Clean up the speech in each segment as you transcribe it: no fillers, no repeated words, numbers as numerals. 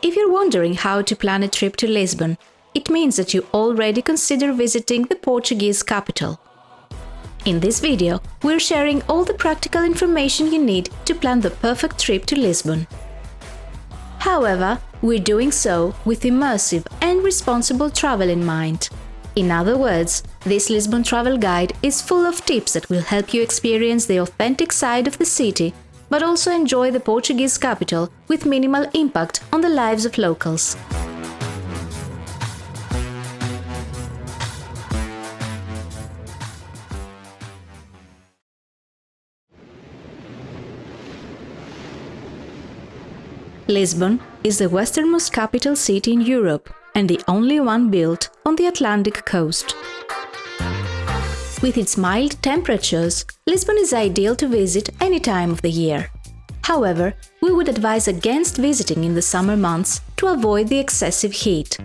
If you're wondering how to plan a trip to Lisbon, it means that you already consider visiting the Portuguese capital. In this video, we're sharing all the practical information you need to plan the perfect trip to Lisbon. However, we're doing so with immersive and responsible travel in mind. In other words, this Lisbon travel guide is full of tips that will help you experience the authentic side of the city, but also enjoy the Portuguese capital with minimal impact on the lives of locals. Lisbon is the westernmost capital city in Europe and the only one built on the Atlantic coast. With its mild temperatures, Lisbon is ideal to visit any time of the year. However, we would advise against visiting in the summer months to avoid the excessive heat.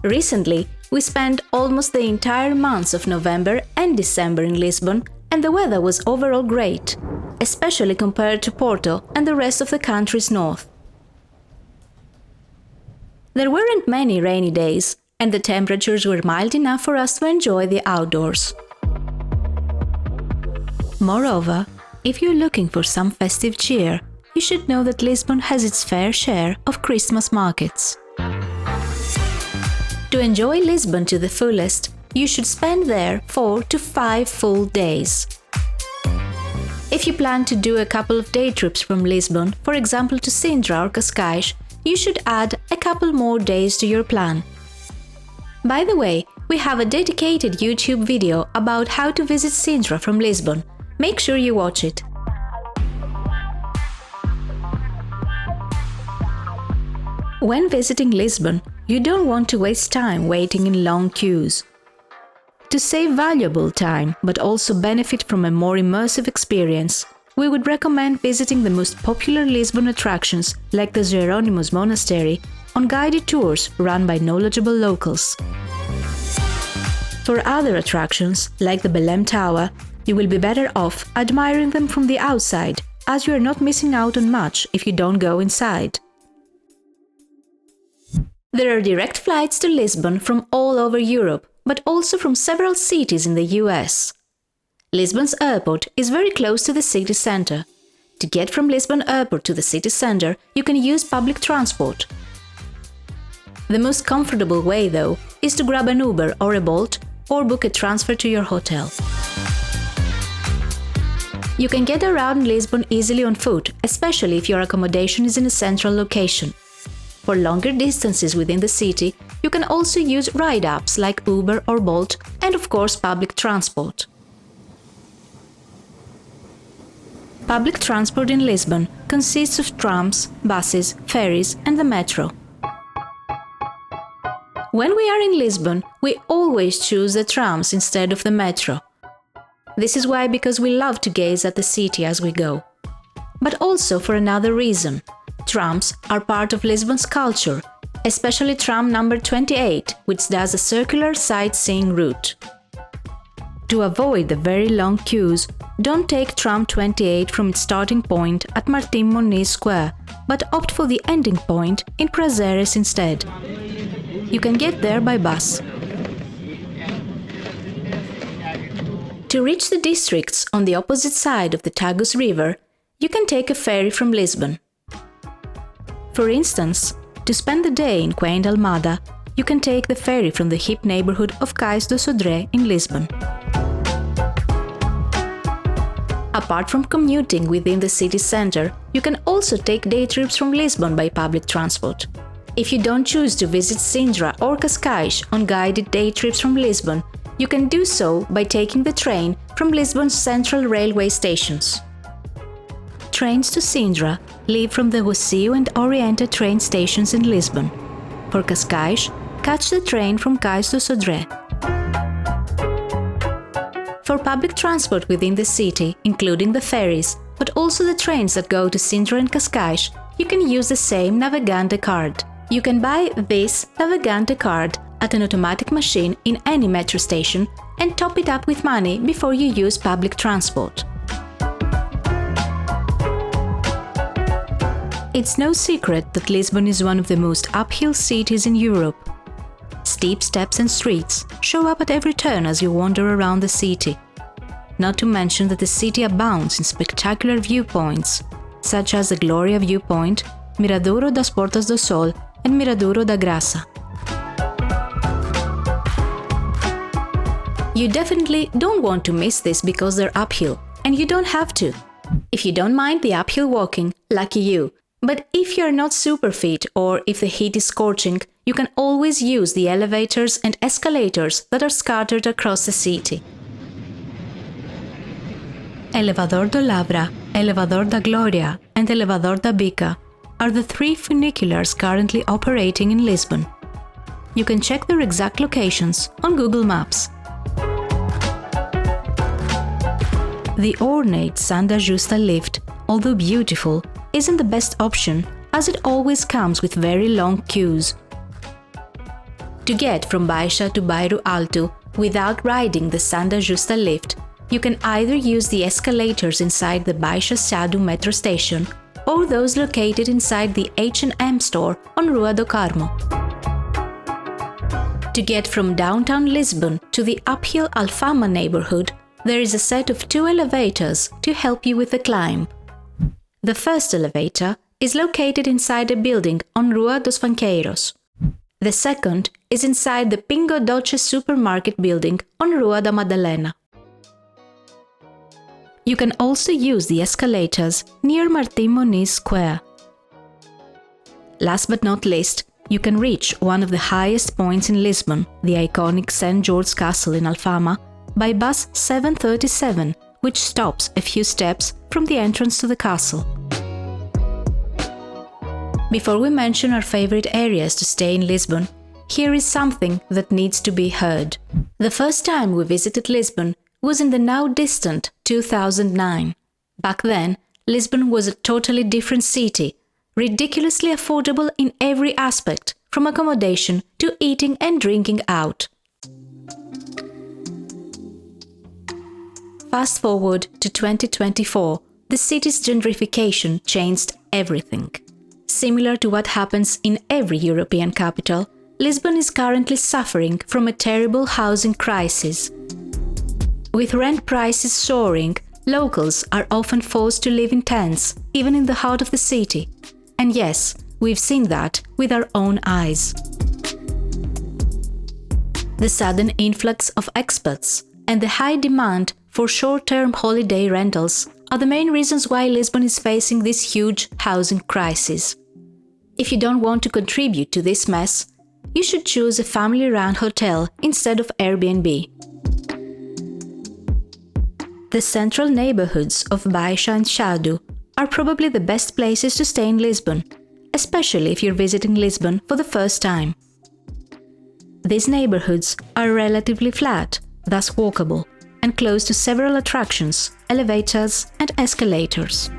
Recently, we spent almost the entire months of November and December in Lisbon, and the weather was overall great, especially compared to Porto and the rest of the country's north. There weren't many rainy days, and the temperatures were mild enough for us to enjoy the outdoors. Moreover, if you're looking for some festive cheer, you should know that Lisbon has its fair share of Christmas markets. To enjoy Lisbon to the fullest, you should spend there 4 to 5 full days. If you plan to do a couple of day trips from Lisbon, for example to Sintra or Cascais, you should add a couple more days to your plan. By the way, we have a dedicated YouTube video about how to visit Sintra from Lisbon. Make sure you watch it. When visiting Lisbon, you don't want to waste time waiting in long queues. To save valuable time, but also benefit from a more immersive experience, we would recommend visiting the most popular Lisbon attractions like the Jerónimos Monastery on guided tours run by knowledgeable locals. For other attractions, like the Belém Tower, you will be better off admiring them from the outside, as you are not missing out on much if you don't go inside. There are direct flights to Lisbon from all over Europe, but also from several cities in the US. Lisbon's airport is very close to the city center. To get from Lisbon airport to the city center, you can use public transport. The most comfortable way, though, is to grab an Uber or a Bolt or book a transfer to your hotel. You can get around Lisbon easily on foot, especially if your accommodation is in a central location. For longer distances within the city, you can also use ride apps like Uber or Bolt and, of course, public transport. Public transport in Lisbon consists of trams, buses, ferries and the metro. When we are in Lisbon, we always choose the trams instead of the metro. This is why, because we love to gaze at the city as we go. But also for another reason. Trams are part of Lisbon's culture, especially tram number 28, which does a circular sightseeing route. To avoid the very long queues, don't take tram 28 from its starting point at Martim Moniz Square, but opt for the ending point in Prazeres instead. You can get there by bus. To reach the districts on the opposite side of the Tagus River, you can take a ferry from Lisbon. For instance, to spend the day in quaint Almada, you can take the ferry from the hip neighborhood of Cais do Sodré in Lisbon. Apart from commuting within the city center, you can also take day trips from Lisbon by public transport. If you don't choose to visit Sintra or Cascais on guided day trips from Lisbon, you can do so by taking the train from Lisbon's central railway stations. Trains to Sintra leave from the Rossio and Oriente train stations in Lisbon. For Cascais, catch the train from Cais do Sodré. For public transport within the city, including the ferries, but also the trains that go to Sintra and Cascais, you can use the same Navegante card. You can buy this Navegante card at an automatic machine in any metro station and top it up with money before you use public transport. It's no secret that Lisbon is one of the most uphill cities in Europe. Steep steps and streets show up at every turn as you wander around the city. Not to mention that the city abounds in spectacular viewpoints, such as the Gloria Viewpoint, Miradouro das Portas do Sol, and Miradouro da Graça. You definitely don't want to miss this because they're uphill, and you don't have to. If you don't mind the uphill walking, lucky you. But if you're not super fit or if the heat is scorching, you can always use the elevators and escalators that are scattered across the city. Elevador do Lavra, Elevador da Glória, and Elevador da Bica are the three funiculars currently operating in Lisbon. You can check their exact locations on Google Maps. The ornate Santa Justa lift, although beautiful, isn't the best option as it always comes with very long queues. To get from Baixa to Bairro Alto without riding the Santa Justa lift, you can either use the escalators inside the Baixa Sado metro station or those located inside the H&M store on Rua do Carmo. To get from downtown Lisbon to the uphill Alfama neighborhood, there is a set of 2 elevators to help you with the climb. The first elevator is located inside a building on Rua dos Fanqueiros. The second is inside the Pingo Doce supermarket building on Rua da Madalena. You can also use the escalators near Martim Moniz Square. Last but not least, you can reach one of the highest points in Lisbon, the iconic St. George's Castle in Alfama, by bus 737, which stops a few steps from the entrance to the castle. Before we mention our favorite areas to stay in Lisbon, here is something that needs to be heard. The first time we visited Lisbon was in the now distant 2009. Back then, Lisbon was a totally different city, ridiculously affordable in every aspect, from accommodation to eating and drinking out. Fast forward to 2024, the city's gentrification changed everything. Similar to what happens in every European capital, Lisbon is currently suffering from a terrible housing crisis. With rent prices soaring, locals are often forced to live in tents, even in the heart of the city. And yes, we've seen that with our own eyes. The sudden influx of expats and the high demand for short-term holiday rentals are the main reasons why Lisbon is facing this huge housing crisis. If you don't want to contribute to this mess, you should choose a family-run hotel instead of Airbnb. The central neighborhoods of Baixa and Sado are probably the best places to stay in Lisbon, especially if you're visiting Lisbon for the first time. These neighborhoods are relatively flat, thus walkable, and close to several attractions, elevators and escalators.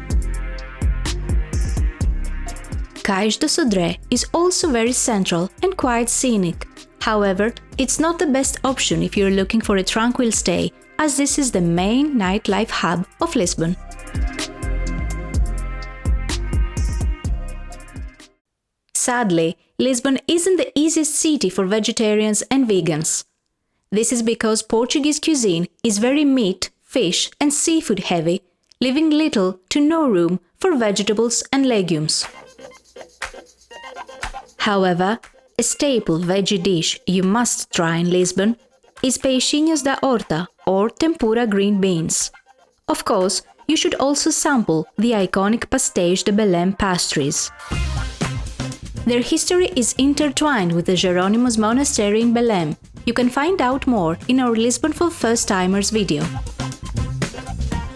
Cais do Sodré is also very central and quite scenic. However, it's not the best option if you're looking for a tranquil stay, as this is the main nightlife hub of Lisbon. Sadly, Lisbon isn't the easiest city for vegetarians and vegans. This is because Portuguese cuisine is very meat, fish and seafood heavy, leaving little to no room for vegetables and legumes. However, a staple veggie dish you must try in Lisbon is peixinhos da horta or tempura green beans. Of course, you should also sample the iconic pastéis de Belém pastries. Their history is intertwined with the Jerónimos Monastery in Belém. You can find out more in our Lisbon for First-Timers video.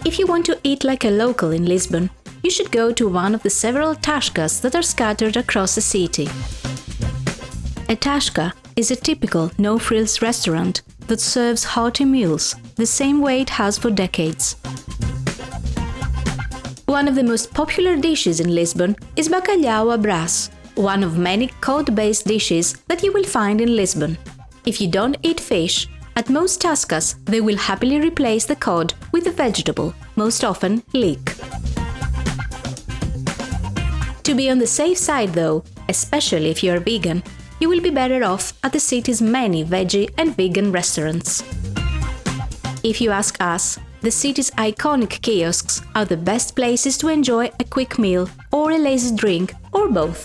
If you want to eat like a local in Lisbon, you should go to one of the several tascas that are scattered across the city. A tasca is a typical no-frills restaurant that serves hearty meals the same way it has for decades. One of the most popular dishes in Lisbon is bacalhau à brás, one of many cod-based dishes that you will find in Lisbon. If you don't eat fish, at most tascas they will happily replace the cod with a vegetable, most often leek. To be on the safe side though, especially if you're vegan, you will be better off at the city's many veggie and vegan restaurants. If you ask us, the city's iconic kiosks are the best places to enjoy a quick meal or a lazy drink, or both.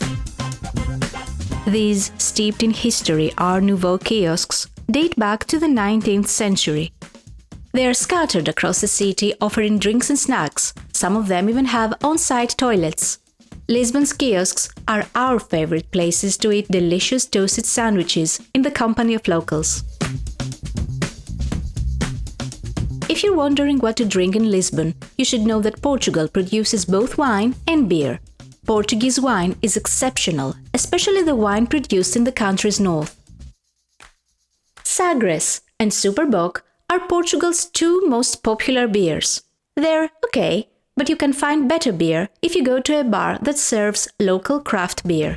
These steeped in history Art Nouveau kiosks date back to the 19th century. They are scattered across the city offering drinks and snacks, some of them even have on-site toilets. Lisbon's kiosks are our favorite places to eat delicious toasted sandwiches in the company of locals. If you're wondering what to drink in Lisbon, you should know that Portugal produces both wine and beer. Portuguese wine is exceptional, especially the wine produced in the country's north. Sagres and Superboc are Portugal's two most popular beers. They're okay, but you can find better beer if you go to a bar that serves local craft beer.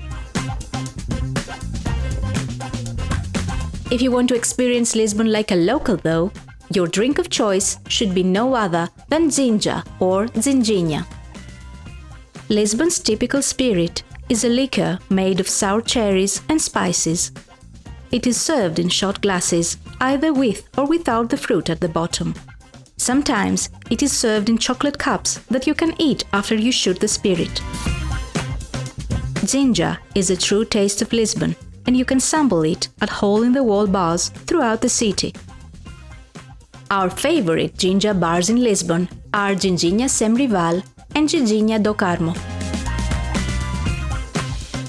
If you want to experience Lisbon like a local though, your drink of choice should be no other than ginja or ginginha. Lisbon's typical spirit is a liquor made of sour cherries and spices. It is served in shot glasses, either with or without the fruit at the bottom. Sometimes it is served in chocolate cups that you can eat after you shoot the spirit. Ginja is a true taste of Lisbon, and you can sample it at hole-in-the-wall bars throughout the city. Our favorite ginja bars in Lisbon are Ginginha Semrival and Ginginha do Carmo.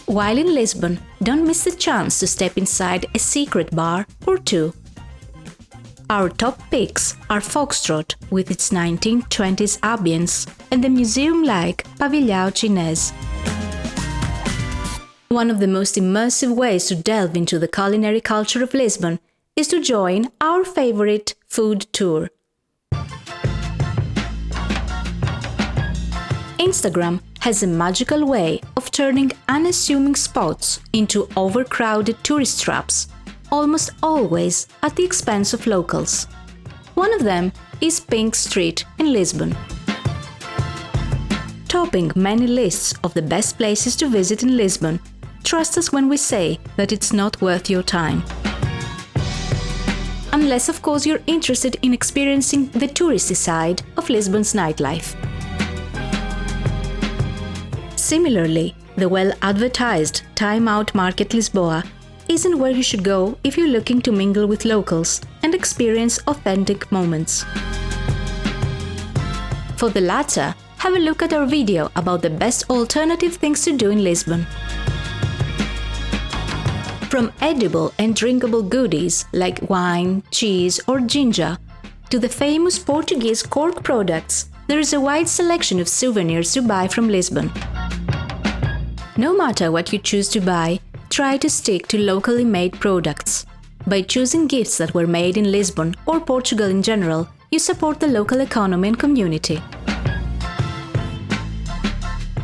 While in Lisbon, don't miss the chance to step inside a secret bar or two. Our top picks are Foxtrot with its 1920s ambience and the museum-like Pavilhão Chinês. One of the most immersive ways to delve into the culinary culture of Lisbon is to join our favorite food tour. Instagram has a magical way of turning unassuming spots into overcrowded tourist traps, almost always at the expense of locals. One of them is Pink Street in Lisbon. Topping many lists of the best places to visit in Lisbon, trust us when we say that it's not worth your time. Unless, of course, you're interested in experiencing the touristy side of Lisbon's nightlife. Similarly, the well-advertised Time Out Market Lisboa isn't where you should go if you're looking to mingle with locals and experience authentic moments. For the latter, have a look at our video about the best alternative things to do in Lisbon. From edible and drinkable goodies like wine, cheese or ginger, to the famous Portuguese cork products, there is a wide selection of souvenirs to buy from Lisbon. No matter what you choose to buy, try to stick to locally made products. By choosing gifts that were made in Lisbon or Portugal in general, you support the local economy and community.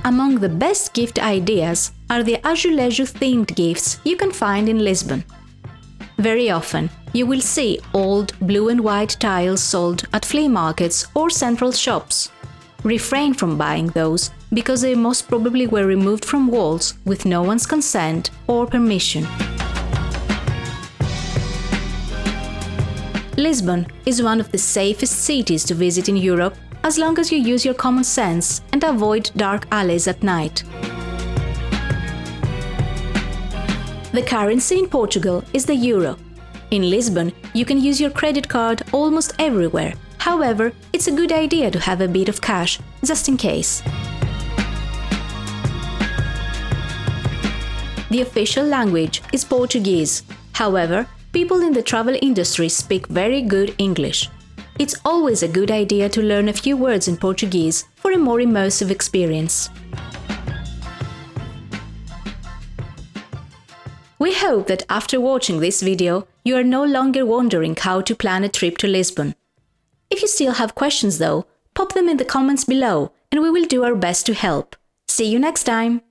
Among the best gift ideas are the azulejo-themed gifts you can find in Lisbon. Very often, you will see old blue and white tiles sold at flea markets or central shops. Refrain from buying those because they most probably were removed from walls with no one's consent or permission. Lisbon is one of the safest cities to visit in Europe as long as you use your common sense and avoid dark alleys at night. The currency in Portugal is the euro. In Lisbon, you can use your credit card almost everywhere. However, it's a good idea to have a bit of cash, just in case. The official language is Portuguese. However, people in the travel industry speak very good English. It's always a good idea to learn a few words in Portuguese for a more immersive experience. We hope that after watching this video, you are no longer wondering how to plan a trip to Lisbon. If you still have questions though, pop them in the comments below and we will do our best to help. See you next time!